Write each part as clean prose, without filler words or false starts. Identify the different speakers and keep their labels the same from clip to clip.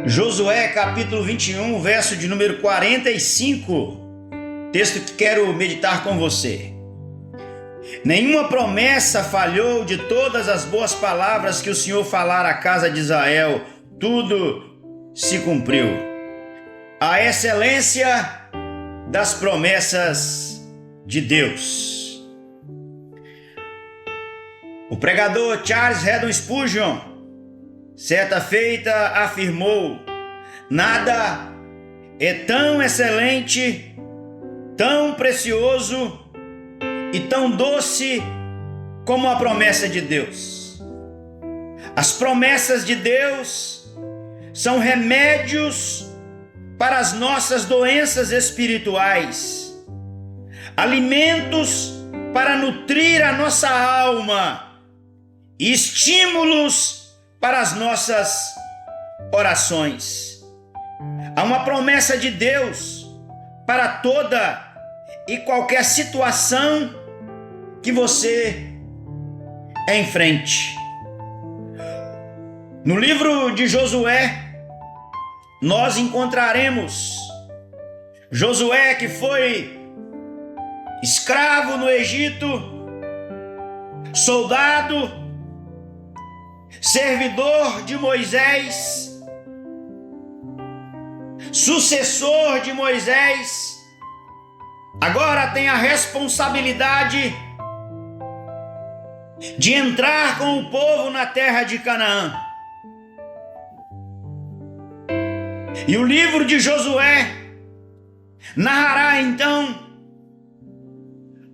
Speaker 1: Josué capítulo 21, verso de número 45, texto que quero meditar com você. Nenhuma promessa falhou de todas as boas palavras que o Senhor falara à casa de Israel, tudo se cumpriu. A excelência das promessas de Deus. O pregador Charles Haddon Spurgeon, certa feita, afirmou: nada é tão excelente, tão precioso e tão doce como a promessa de Deus. As promessas de Deus são remédios para as nossas doenças espirituais, alimentos para nutrir a nossa alma e estímulos para as nossas orações. Há uma promessa de Deus para toda e qualquer situação que você enfrente. No livro de Josué, nós encontraremos Josué, que foi escravo no Egito, soldado, servidor de Moisés, sucessor de Moisés, agora tem a responsabilidade de entrar com o povo na terra de Canaã. E o livro de Josué narrará então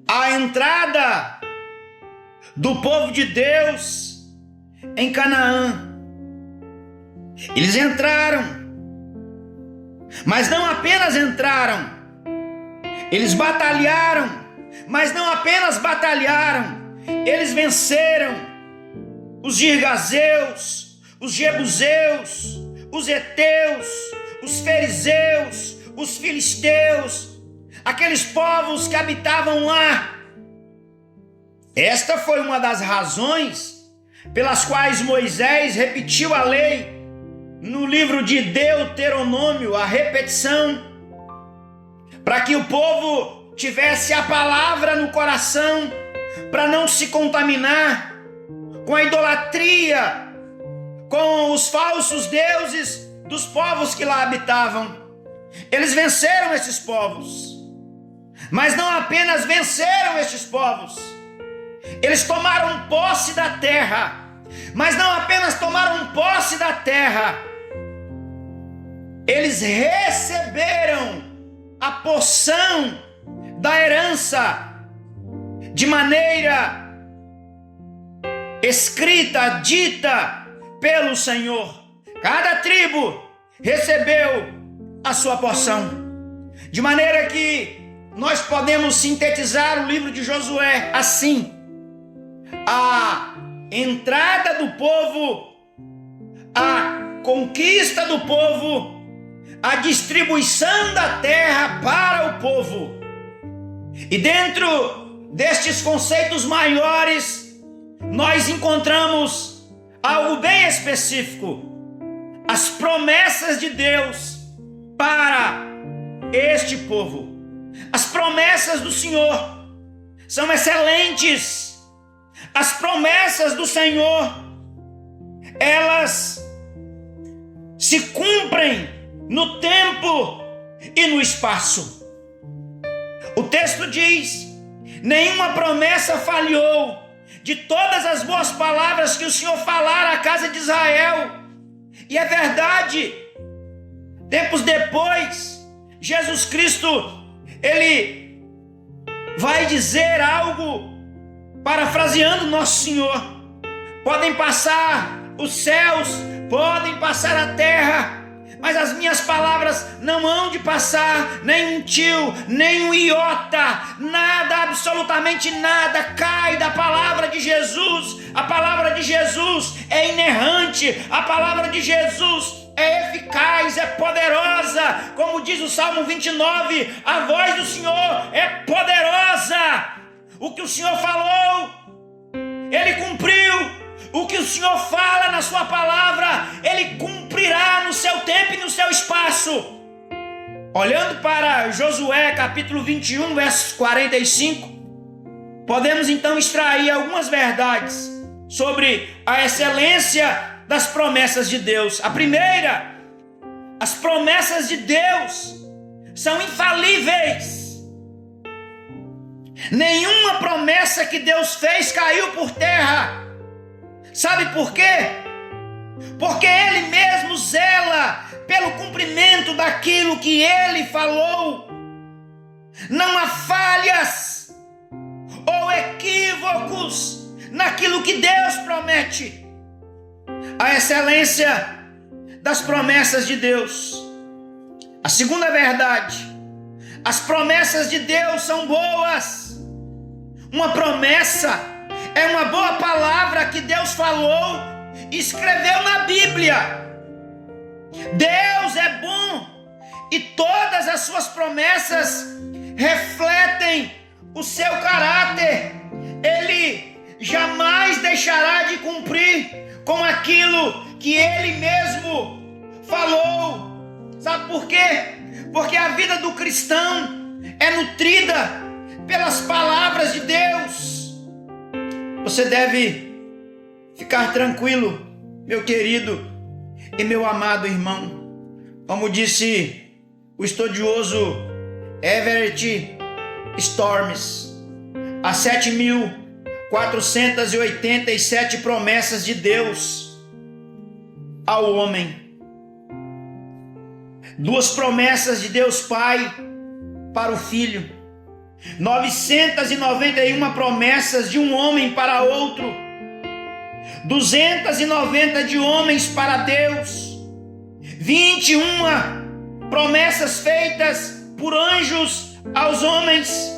Speaker 1: a entrada do povo de Deus em Canaã. Eles entraram, mas não apenas entraram, eles batalharam, mas não apenas batalharam, eles venceram os girgazeus, os jebuseus, os heteus, os fariseus, os filisteus, aqueles povos que habitavam lá. Esta foi uma das razões pelas quais Moisés repetiu a lei no livro de Deuteronômio, a repetição, para que o povo tivesse a palavra no coração, para não se contaminar com a idolatria, com os falsos deuses dos povos que lá habitavam. Eles venceram esses povos, mas não apenas venceram estes povos, eles tomaram posse da terra, mas não apenas tomaram posse da terra, eles receberam a porção da herança de maneira escrita, dita pelo Senhor. Cada tribo recebeu a sua porção, de maneira que nós podemos sintetizar o livro de Josué assim: a entrada do povo, a conquista do povo, a distribuição da terra para o povo. E dentro destes conceitos maiores, nós encontramos algo bem específico: as promessas de Deus para este povo. As promessas do Senhor são excelentes. As promessas do Senhor, elas se cumprem no tempo e no espaço. O texto diz: nenhuma promessa falhou de todas as boas palavras que o Senhor falara à casa de Israel. E é verdade. Tempos depois, Jesus Cristo, ele vai dizer algo, parafraseando nosso Senhor: podem passar os céus, podem passar a terra, mas as minhas palavras não hão de passar, nem um tio, nem um iota, nada, absolutamente nada cai da palavra de Jesus. A palavra de Jesus é inerrante, a palavra de Jesus é eficaz, é poderosa. Como diz o Salmo 29, a voz do Senhor é poderosa. O que o Senhor falou, Ele cumpriu. O que o Senhor fala na sua palavra, Ele cumprirá no seu tempo e no seu espaço. Olhando para Josué capítulo 21, versos 45, podemos então extrair algumas verdades sobre a excelência das promessas de Deus. A primeira, as promessas de Deus são infalíveis. Nenhuma promessa que Deus fez caiu por terra. Sabe por quê? Porque Ele mesmo zela pelo cumprimento daquilo que Ele falou. Não há falhas ou equívocos naquilo que Deus promete. A excelência das promessas de Deus. A segunda verdade, as promessas de Deus são boas. Uma promessa é uma boa palavra que Deus falou e escreveu na Bíblia. Deus é bom e todas as suas promessas refletem o seu caráter. Ele jamais deixará de cumprir com aquilo que Ele mesmo falou. Sabe por quê? Porque a vida do cristão é nutrida pelas palavras de Deus. Você deve ficar tranquilo, meu querido e meu amado irmão. Como disse o estudioso Everett Storms, há 7.487 promessas de Deus ao homem. 2 promessas de Deus Pai para o Filho. 991 promessas de um homem para outro. 290 de homens para Deus. 21 promessas feitas por anjos aos homens.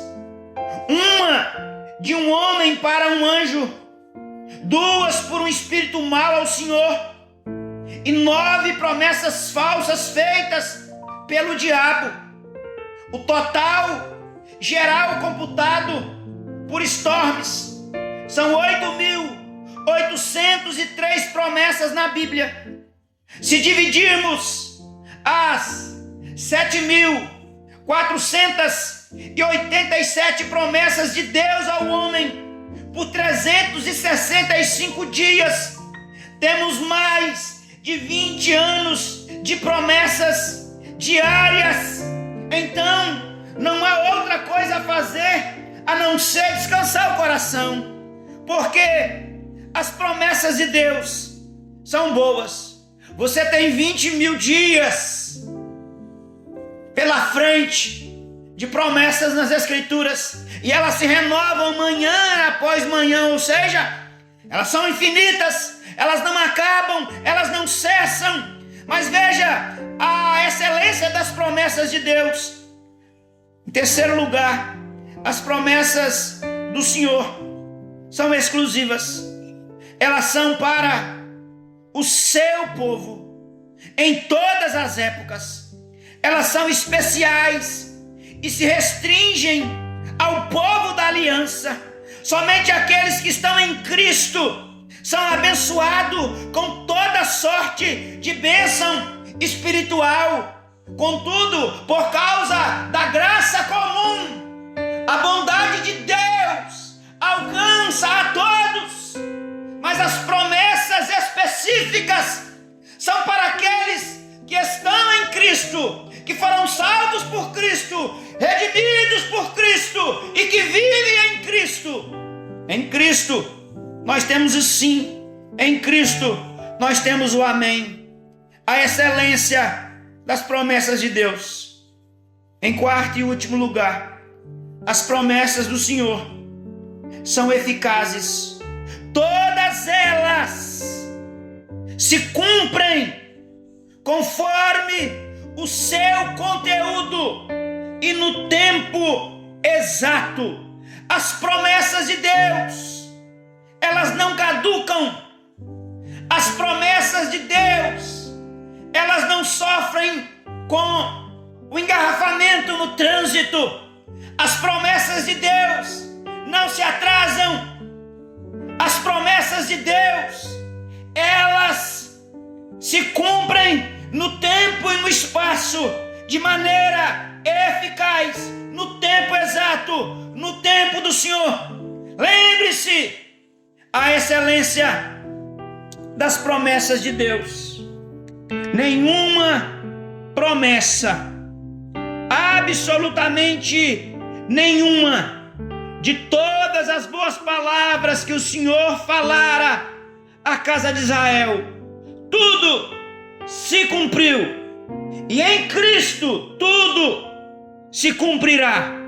Speaker 1: 1 de um homem para um anjo. 2 por um espírito mau ao Senhor. E 9 promessas falsas feitas pelo diabo. O total geral computado por Storms são 8.803 promessas na Bíblia. Se dividirmos as 7.487 promessas de Deus ao homem por 365 dias, temos mais de 20 anos de promessas diárias. Então, não há outra coisa a fazer a não ser descansar o coração, porque as promessas de Deus são boas. Você tem 20.000 dias pela frente de promessas nas Escrituras, e elas se renovam manhã após manhã, ou seja, elas são infinitas, elas não acabam, elas não cessam. Mas veja a excelência das promessas de Deus. Em terceiro lugar, as promessas do Senhor são exclusivas. Elas são para o seu povo em todas as épocas. Elas são especiais e se restringem ao povo da aliança. Somente aqueles que estão em Cristo são abençoados com toda sorte de bênção espiritual. Contudo, por causa da graça comum, a bondade de Deus alcança a todos. Mas as promessas específicas são para aqueles que estão em Cristo, que foram salvos por Cristo, redimidos por Cristo e que vivem em Cristo. Em Cristo nós temos o sim, em Cristo nós temos o amém. A excelência das promessas de Deus. Em quarto e último lugar, as promessas do Senhor são eficazes. Todas elas se cumprem conforme o seu conteúdo e no tempo exato. As promessas de Deus, elas não caducam. As promessas de Deus, elas não sofrem com o engarrafamento no trânsito. As promessas de Deus não se atrasam. As promessas de Deus, elas se cumprem no tempo e no espaço, de maneira eficaz, no tempo exato, no tempo do Senhor. Lembre-se, a excelência das promessas de Deus. Nenhuma promessa, absolutamente nenhuma, de todas as boas palavras que o Senhor falara à casa de Israel, tudo se cumpriu, e em Cristo tudo se cumprirá.